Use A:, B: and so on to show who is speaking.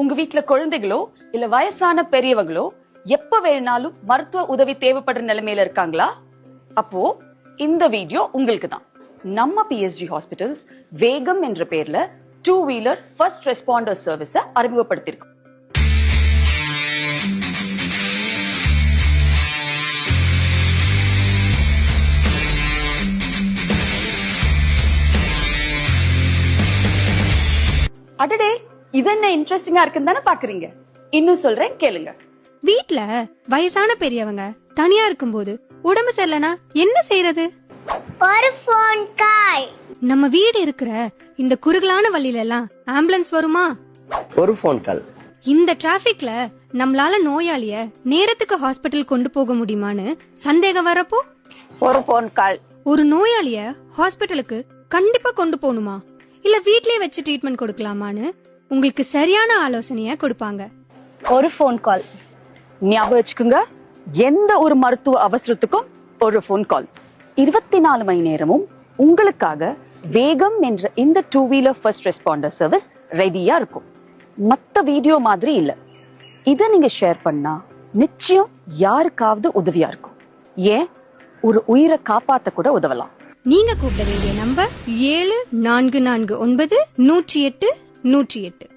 A: உங்க வீட்ல குழந்தைகளோ இல்ல வயசான பெரியவங்களோ எப்ப வேணாலும் மருத்துவ உதவி தேவைப்படுற நிலைமையில இருக்காங்களா? அப்போ இந்த வீடியோ உங்களுக்கு தான். நம்ம PSG ஹாஸ்பிடல்ஸ் வேகம் என்ற பேர்ல 2-வீலர் ஃபர்ஸ்ட் ரெஸ்பாண்டர் சர்வீஸ அறிமுகப்படுத்தியிருக்கோம். அடடே, இது என்ன இன்ட்ரெஸ்டிங்கா இருக்குன்னு தானே பாக்குறீங்க? இன்னும் சொல்றேன் கேளுங்க.
B: வீட்ல வயசான பெரியவங்க தனியா இருக்கும்போது உடம்பு சரியில்லைனா என்ன செய்யறது?
C: ஒரு போன் கால்.
B: நம்ம வீடு இருக்கிற இந்த குறுகலான வழியில எல்லாம் ஆம்புலன்ஸ் வருமா?
D: ஒரு போன் கால்.
B: இந்த டிராபிக்ல நம்மளால நோயாளிய நேரத்துக்கு ஹாஸ்பிடல் கொண்டு போக முடியுமான்னு சந்தேகம் வரப்போ
D: ஒரு போன் கால்.
B: ஒரு நோயாளிய ஹாஸ்பிடலுக்கு கண்டிப்பா கொண்டு போகணுமா இல்ல வீட்லயே வச்சு ட்ரீட்மெண்ட் கொடுக்கலாமான்னு உங்களுக்கு சரியான ஆலோசனைய கொடுப்பாங்க.
C: ஒரு போன் கால்.
A: ஞாபகம் வச்சுக்கோங்க, எந்த ஒரு மருத்துவ அவசரத்துக்கும் ஒரு போன் கால். 24 மணி நேரமும் உங்களுக்காக வேகம் என்ற இந்த 2-வீலர் ஃபர்ஸ்ட் ரெஸ்பாண்டர் சர்வீஸ் ரெடியா இருக்கும். மத்த வீடியோ மாதிரி இல்ல. இத நீங்க ஷேர் பண்ணா நிச்சயம் யாருக்காவது உதவியா இருக்கும். ஏன், ஒரு உயிரை காப்பாத்த கூட உதவலாம்.
B: நீங்க கூப்பிட வேண்டிய நம்பர் 7449 108 108.